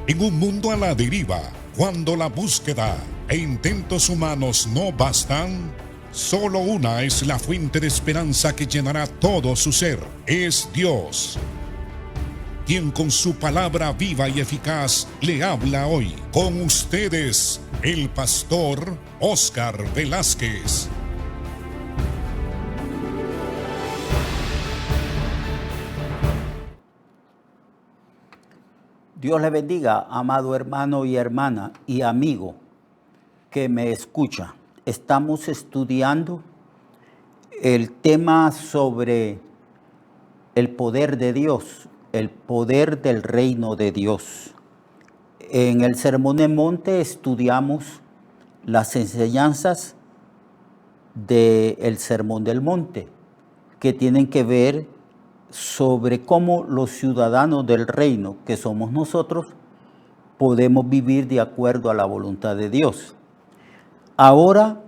En un mundo a la deriva, cuando la búsqueda e intentos humanos no bastan, solo una es la fuente de esperanza que llenará todo su ser. Es Dios, quien con su palabra viva y eficaz le habla hoy. Con ustedes, el pastor Óscar Velázquez. Dios le bendiga, amado hermano y hermana y amigo que me escucha. Estamos estudiando el tema sobre el poder de Dios, el poder del reino de Dios. En el Sermón del Monte estudiamos las enseñanzas del Sermón del Monte, que tienen que ver sobre cómo los ciudadanos del reino, que somos nosotros, podemos vivir de acuerdo a la voluntad de Dios. Ahora,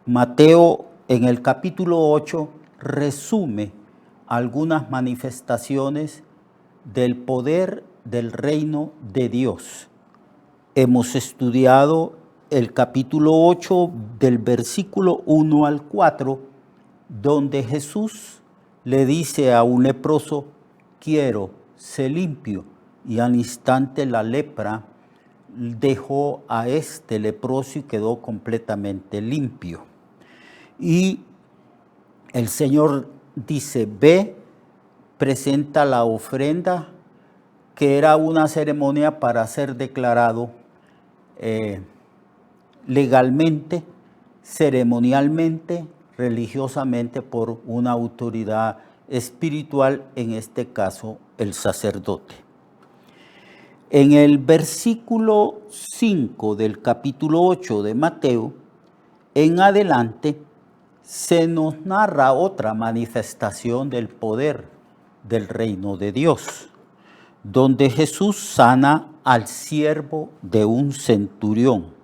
Mateo en el capítulo 8 resume algunas manifestaciones del poder del reino de Dios. Hemos estudiado el capítulo 8 del versículo 1 al 4, donde Jesús le dice a un leproso, quiero, sé limpio, y al instante la lepra dejó a este leproso y quedó completamente limpio. Y el Señor dice, ve, presenta la ofrenda, que era una ceremonia para ser declarado legalmente, ceremonialmente, religiosamente por una autoridad espiritual, en este caso el sacerdote. En el versículo 5 del capítulo 8 de Mateo, en adelante, se nos narra otra manifestación del poder del reino de Dios, donde Jesús sana al siervo de un centurión.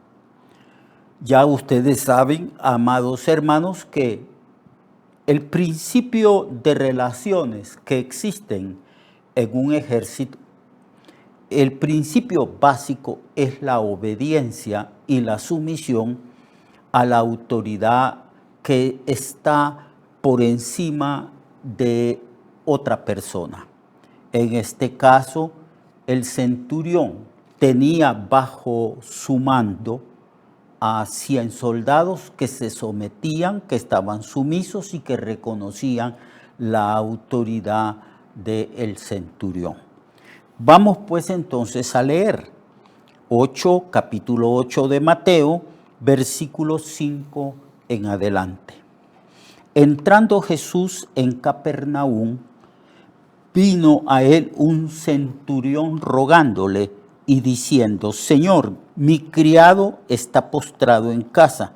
Ya ustedes saben, amados hermanos, que el principio de relaciones que existen en un ejército, el principio básico es la obediencia y la sumisión a la autoridad que está por encima de otra persona. En este caso, el centurión tenía bajo su mando a 100 soldados que se sometían, que estaban sumisos y que reconocían la autoridad del centurión. Vamos pues entonces a leer capítulo 8 de Mateo, versículo 5 en adelante. Entrando Jesús en Capernaum, vino a él un centurión rogándole y diciendo, Señor, mi criado está postrado en casa,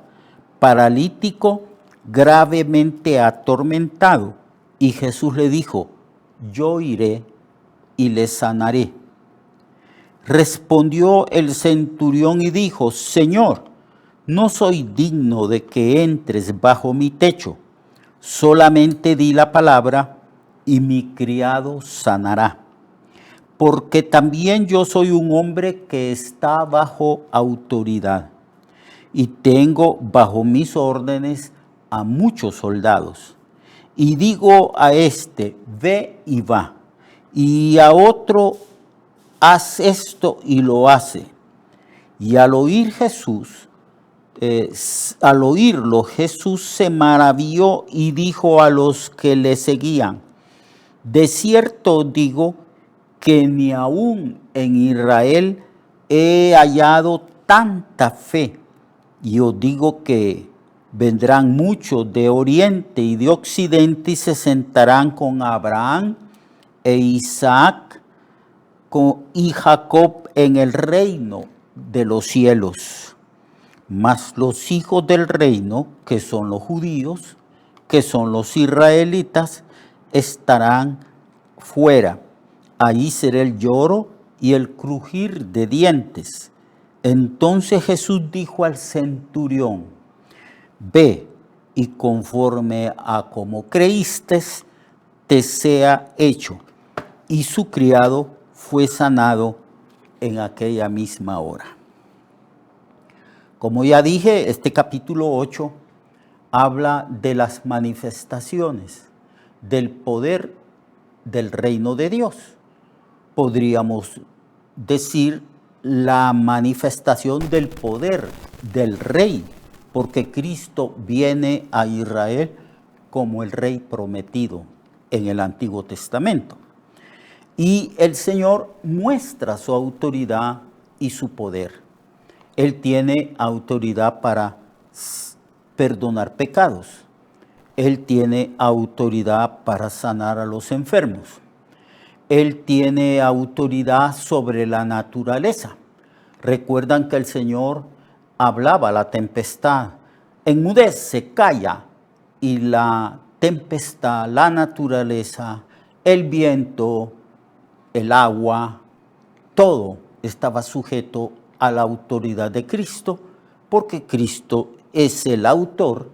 paralítico, gravemente atormentado. Y Jesús le dijo, yo iré y le sanaré. Respondió el centurión y dijo, Señor, no soy digno de que entres bajo mi techo, solamente di la palabra y mi criado sanará. Porque también yo soy un hombre que está bajo autoridad y tengo bajo mis órdenes a muchos soldados. Y digo a este, ve y va, y a otro, haz esto y lo hace. Y al oírlo Jesús se maravilló y dijo a los que le seguían, de cierto digo que ni aún en Israel he hallado tanta fe. Y os digo que vendrán muchos de oriente y de occidente y se sentarán con Abraham e Isaac y Jacob en el reino de los cielos. Mas los hijos del reino, que son los judíos, que son los israelitas, estarán fuera. Allí será el lloro y el crujir de dientes. Entonces Jesús dijo al centurión, ve y conforme a como creíste, te sea hecho. Y su criado fue sanado en aquella misma hora. Como ya dije, este capítulo 8 habla de las manifestaciones del poder del reino de Dios. Podríamos decir la manifestación del poder del rey, porque Cristo viene a Israel como el rey prometido en el Antiguo Testamento. Y el Señor muestra su autoridad y su poder. Él tiene autoridad para perdonar pecados. Él tiene autoridad para sanar a los enfermos. Él tiene autoridad sobre la naturaleza. Recuerdan que el Señor hablaba a la tempestad, enmudece, calla, y la tempestad, la naturaleza, el viento, el agua, todo estaba sujeto a la autoridad de Cristo, porque Cristo es el autor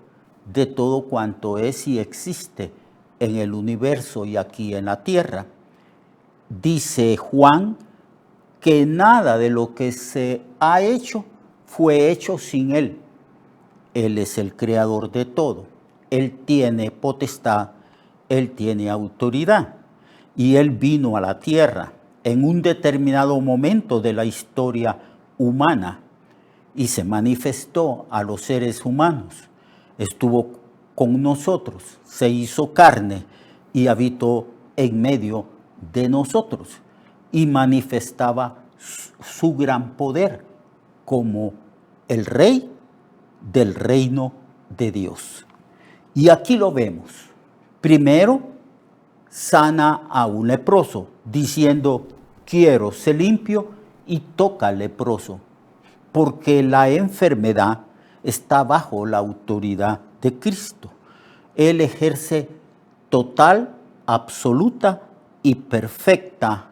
de todo cuanto es y existe en el universo y aquí en la tierra. Dice Juan que nada de lo que se ha hecho fue hecho sin Él. Él es el creador de todo. Él tiene potestad, Él tiene autoridad. Y Él vino a la tierra en un determinado momento de la historia humana y se manifestó a los seres humanos. Estuvo con nosotros, se hizo carne y habitó en medio de nosotros y manifestaba su gran poder como el rey del reino de Dios. Y aquí lo vemos. Primero, sana a un leproso, diciendo, quiero ser limpio, y toca al leproso, porque la enfermedad está bajo la autoridad de Cristo. Él ejerce total, absoluta y perfecta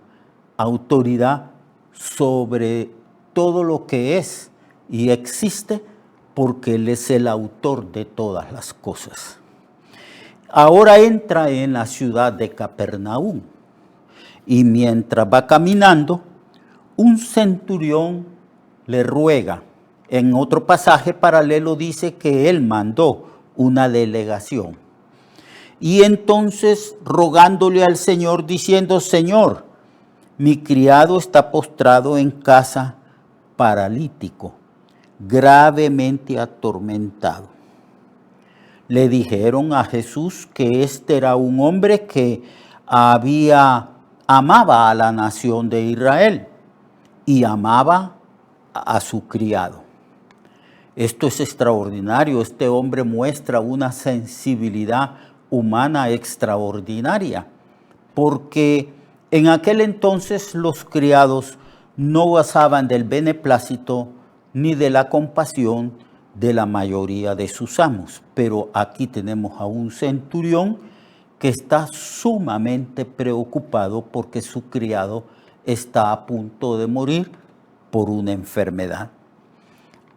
autoridad sobre todo lo que es y existe, porque Él es el autor de todas las cosas. Ahora entra en la ciudad de Capernaum y mientras va caminando, un centurión le ruega. En otro pasaje paralelo dice que él mandó una delegación. Y entonces rogándole al Señor diciendo, Señor, mi criado está postrado en casa paralítico, gravemente atormentado. Le dijeron a Jesús que este era un hombre que amaba a la nación de Israel y amaba a su criado. Esto es extraordinario. Este hombre muestra una sensibilidad humana extraordinaria, porque en aquel entonces los criados no gozaban del beneplácito ni de la compasión de la mayoría de sus amos. Pero aquí tenemos a un centurión que está sumamente preocupado porque su criado está a punto de morir por una enfermedad.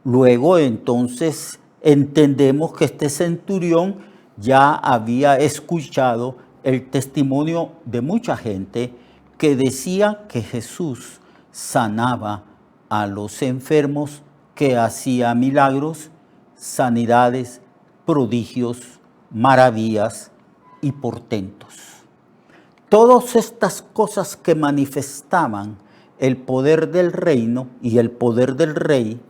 Luego entonces entendemos que este centurión ya había escuchado el testimonio de mucha gente que decía que Jesús sanaba a los enfermos, que hacía milagros, sanidades, prodigios, maravillas y portentos. Todas estas cosas que manifestaban el poder del reino y el poder del rey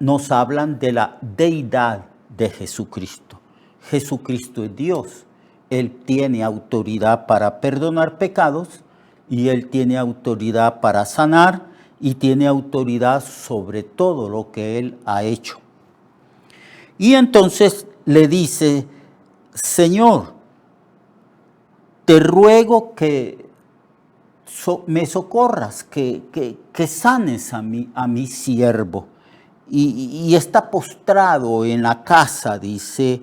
nos hablan de la deidad de Jesucristo. Jesucristo es Dios. Él tiene autoridad para perdonar pecados y Él tiene autoridad para sanar y tiene autoridad sobre todo lo que Él ha hecho. Y entonces le dice, Señor, te ruego que me socorras, que sanes a mi siervo. Y está postrado en la casa, dice,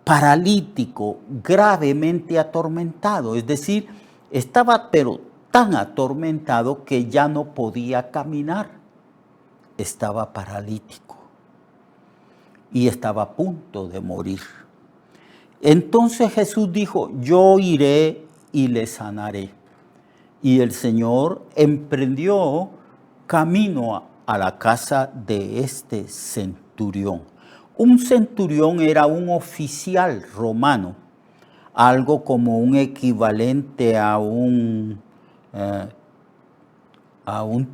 paralítico, gravemente atormentado. Es decir, estaba pero tan atormentado que ya no podía caminar. Estaba paralítico y estaba a punto de morir. Entonces Jesús dijo, yo iré y le sanaré. Y el Señor emprendió camino a la casa de este centurión. Un centurión era un oficial romano, algo como un equivalente a un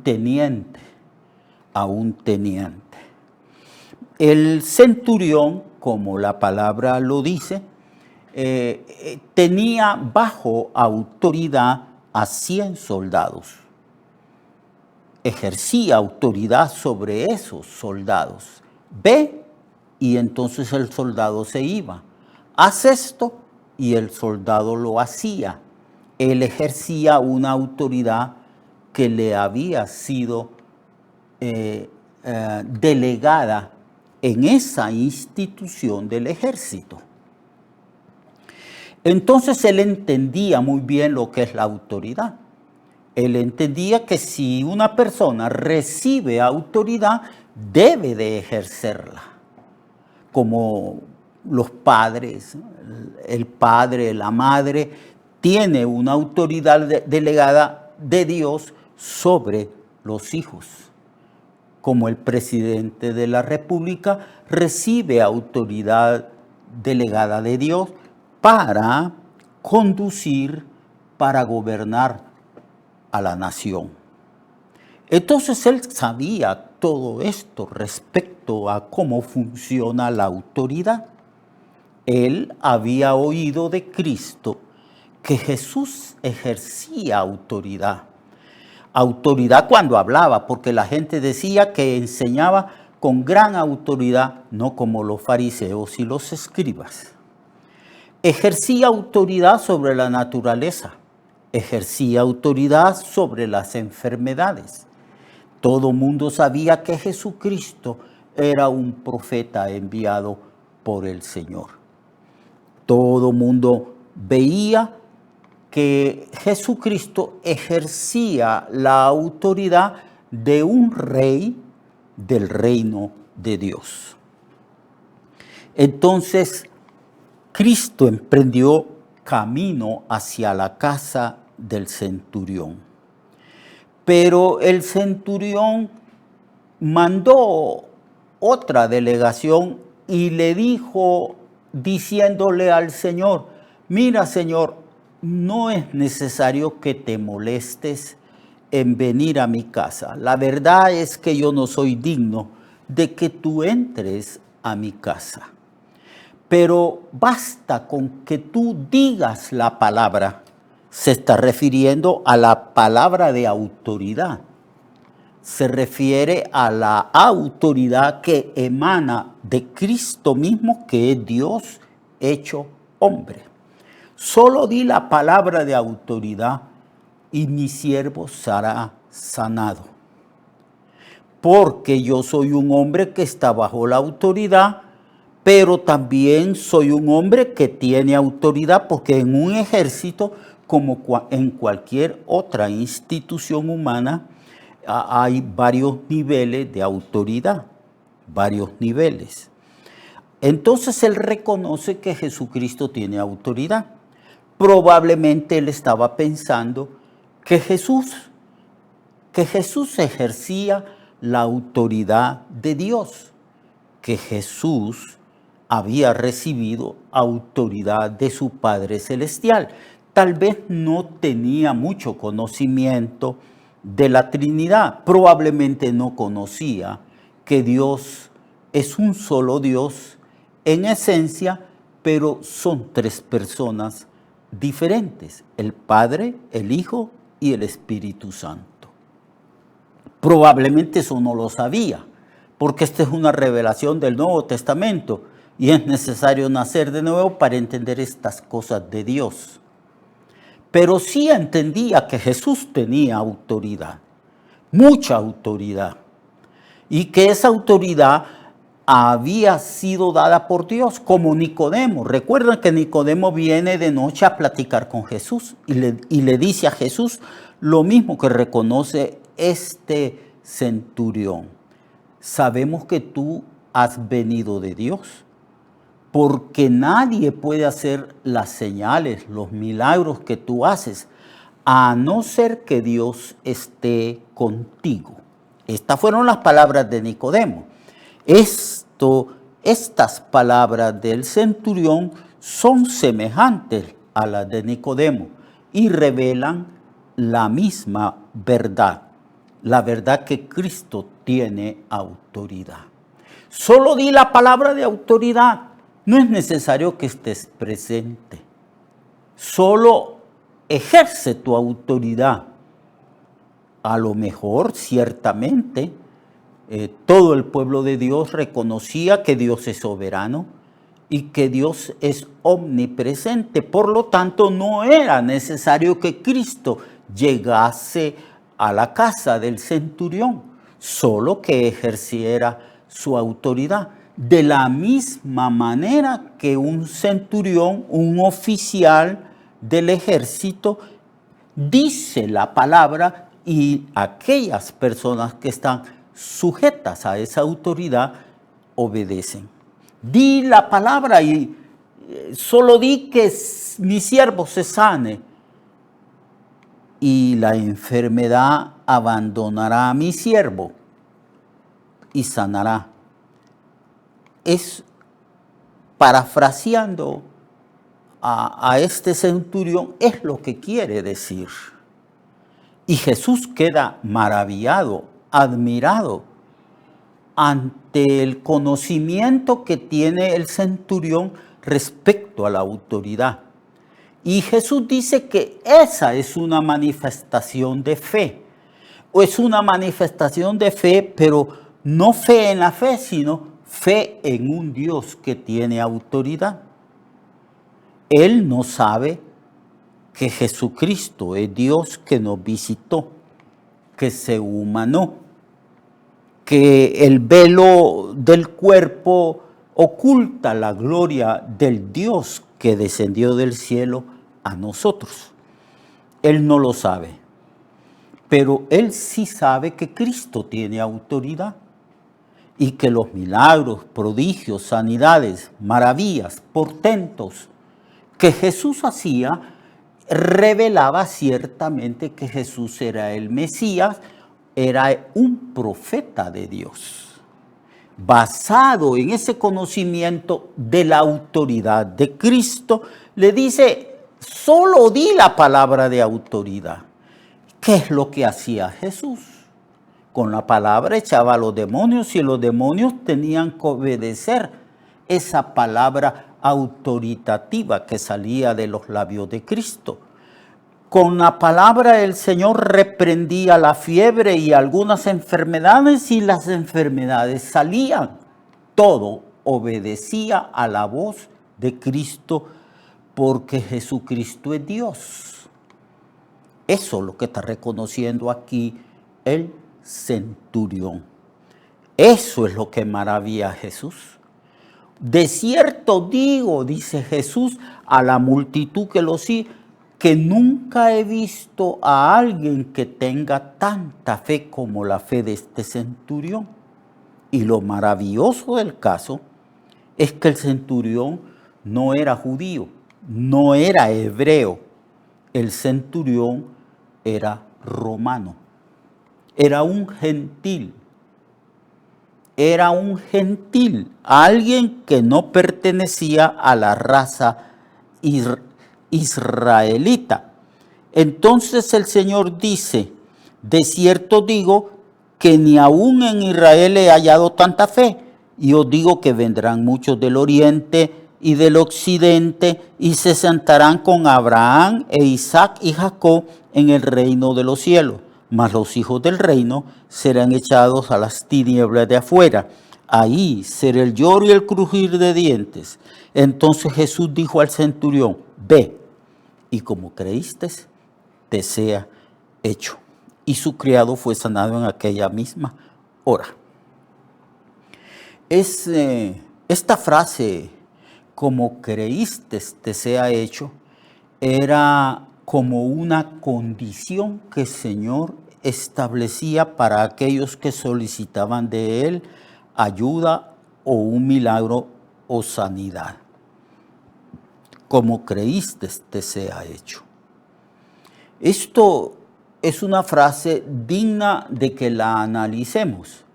teniente, El centurión, como la palabra lo dice, tenía bajo autoridad a 100 soldados. Ejercía autoridad sobre esos soldados. Ve, y entonces el soldado se iba. Haz esto, y el soldado lo hacía. Él ejercía una autoridad que le había sido delegada en esa institución del ejército. Entonces él entendía muy bien lo que es la autoridad. Él entendía que si una persona recibe autoridad, debe de ejercerla. Como los padres, el padre, la madre, tiene una autoridad delegada de Dios sobre los hijos. Como el presidente de la República recibe autoridad delegada de Dios para conducir, para gobernar a la nación. Entonces él sabía todo esto respecto a cómo funciona la autoridad. Él había oído de Cristo que Jesús ejercía autoridad. Autoridad cuando hablaba, porque la gente decía que enseñaba con gran autoridad, no como los fariseos y los escribas. Ejercía autoridad sobre la naturaleza, ejercía autoridad sobre las enfermedades. Todo mundo sabía que Jesucristo era un profeta enviado por el Señor. Todo mundo veía que Jesucristo ejercía la autoridad de un rey del reino de Dios. Entonces, Cristo emprendió camino hacia la casa del centurión. Pero el centurión mandó otra delegación y le dijo, diciéndole al Señor, mira, Señor, no es necesario que te molestes en venir a mi casa. La verdad es que yo no soy digno de que tú entres a mi casa. Pero basta con que tú digas la palabra. Se está refiriendo a la palabra de autoridad. Se refiere a la autoridad que emana de Cristo mismo, que es Dios hecho hombre. Solo di la palabra de autoridad y mi siervo será sanado. Porque yo soy un hombre que está bajo la autoridad, pero también soy un hombre que tiene autoridad, porque en un ejército, como en cualquier otra institución humana, hay varios niveles de autoridad, varios niveles. Entonces él reconoce que Jesucristo tiene autoridad. Probablemente él estaba pensando que Jesús ejercía la autoridad de Dios, que Jesús había recibido autoridad de su Padre Celestial. Tal vez no tenía mucho conocimiento de la Trinidad, probablemente no conocía que Dios es un solo Dios en esencia, pero son tres personas diferentes, el Padre, el Hijo y el Espíritu Santo. Probablemente eso no lo sabía, porque esta es una revelación del Nuevo Testamento y es necesario nacer de nuevo para entender estas cosas de Dios. Pero sí entendía que Jesús tenía autoridad, mucha autoridad, y que esa autoridad había sido dada por Dios, como Nicodemo. Recuerden que Nicodemo viene de noche a platicar con Jesús y le dice a Jesús lo mismo que reconoce este centurión. Sabemos que tú has venido de Dios, porque nadie puede hacer las señales, los milagros que tú haces, a no ser que Dios esté contigo. Estas fueron las palabras de Nicodemo. Estas palabras del centurión son semejantes a las de Nicodemo y revelan la misma verdad, la verdad que Cristo tiene autoridad. Solo di la palabra de autoridad, no es necesario que estés presente. Solo ejerce tu autoridad. A lo mejor, ciertamente, todo el pueblo de Dios reconocía que Dios es soberano y que Dios es omnipresente. Por lo tanto, no era necesario que Cristo llegase a la casa del centurión, solo que ejerciera su autoridad. De la misma manera que un centurión, un oficial del ejército, dice la palabra y aquellas personas que están sujetas a esa autoridad obedecen. Di la palabra y solo di que mi siervo se sane y la enfermedad abandonará a mi siervo y sanará. Es parafraseando a este centurión, es lo que quiere decir. Y Jesús queda maravillado, admirado ante el conocimiento que tiene el centurión respecto a la autoridad. Y Jesús dice que esa es una manifestación de fe. O es una manifestación de fe, pero no fe en la fe, sino fe en un Dios que tiene autoridad. Él no sabe que Jesucristo es Dios que nos visitó, que se humanó, que el velo del cuerpo oculta la gloria del Dios que descendió del cielo a nosotros. Él no lo sabe, pero él sí sabe que Cristo tiene autoridad y que los milagros, prodigios, sanidades, maravillas, portentos que Jesús hacía, revelaba ciertamente que Jesús era el Mesías, era un profeta de Dios. Basado en ese conocimiento de la autoridad de Cristo, le dice, solo di la palabra de autoridad. ¿Qué es lo que hacía Jesús? Con la palabra echaba a los demonios y los demonios tenían que obedecer esa palabra autoritativa que salía de los labios de Cristo. Con la palabra el Señor reprendía la fiebre y algunas enfermedades y las enfermedades salían. Todo obedecía a la voz de Cristo porque Jesucristo es Dios. Eso es lo que está reconociendo aquí el centurión. Eso es lo que maravilla a Jesús. De cierto digo, dice Jesús a la multitud que lo sigue, que nunca he visto a alguien que tenga tanta fe como la fe de este centurión. Y lo maravilloso del caso es que el centurión no era judío, no era hebreo. El centurión era romano, era un gentil. Era un gentil, alguien que no pertenecía a la raza israelita. Entonces el Señor dice, de cierto digo que ni aún en Israel he hallado tanta fe. Y os digo que vendrán muchos del oriente y del occidente y se sentarán con Abraham e Isaac y Jacob en el reino de los cielos. Mas los hijos del reino serán echados a las tinieblas de afuera. Ahí será el lloro y el crujir de dientes. Entonces Jesús dijo al centurión, ve, y como creíste, te sea hecho. Y su criado fue sanado en aquella misma hora. Esta frase, como creíste, te sea hecho, era como una condición que el Señor establecía para aquellos que solicitaban de Él ayuda o un milagro o sanidad. Como creíste, te sea hecho. Esto es una frase digna de que la analicemos,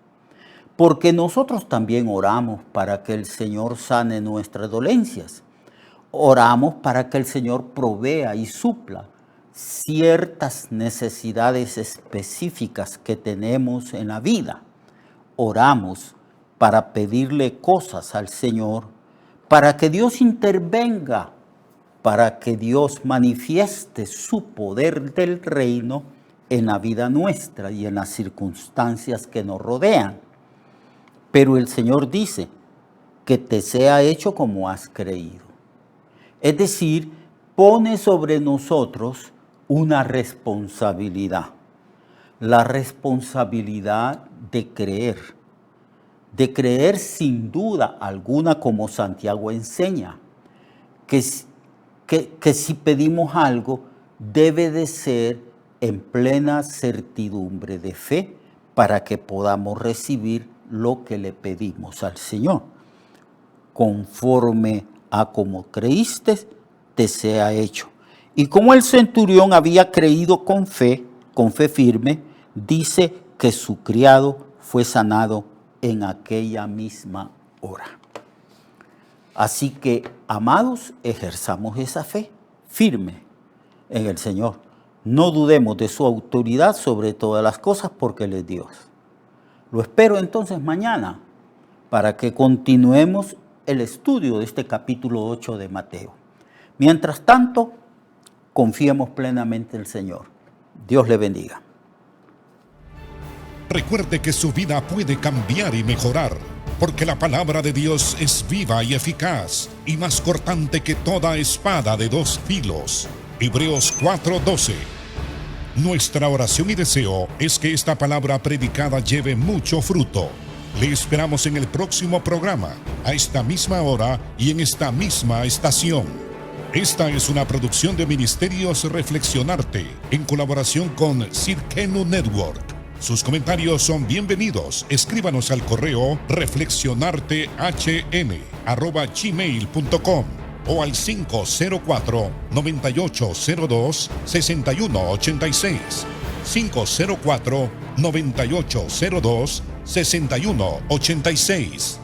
porque nosotros también oramos para que el Señor sane nuestras dolencias. Oramos para que el Señor provea y supla ciertas necesidades específicas que tenemos en la vida. Oramos para pedirle cosas al Señor, para que Dios intervenga, para que Dios manifieste su poder del reino en la vida nuestra y en las circunstancias que nos rodean. Pero el Señor dice que te sea hecho como has creído. Es decir, pone sobre nosotros una responsabilidad. La responsabilidad de creer sin duda alguna, como Santiago enseña, que si pedimos algo debe de ser en plena certidumbre de fe para que podamos recibir lo que le pedimos al Señor. Conforme a como creíste, te sea hecho. Y como el centurión había creído con fe firme, dice que su criado fue sanado en aquella misma hora. Así que, amados, ejerzamos esa fe firme en el Señor. No dudemos de su autoridad sobre todas las cosas, porque Él es Dios. Lo espero entonces mañana para que continuemos el estudio de este capítulo 8 de Mateo. Mientras tanto, confiemos plenamente en el Señor. Dios le bendiga. Recuerde que su vida puede cambiar y mejorar, porque la palabra de Dios es viva y eficaz, y más cortante que toda espada de dos filos. Hebreos 4:12. Nuestra oración y deseo es que esta palabra predicada lleve mucho fruto. Le esperamos en el próximo programa, a esta misma hora y en esta misma estación. Esta es una producción de Ministerios Reflexionarte, en colaboración con Cirkenu Network. Sus comentarios son bienvenidos. Escríbanos al correo reflexionartehn@gmail.com o al 504-9802-6186. 504-9802-6186.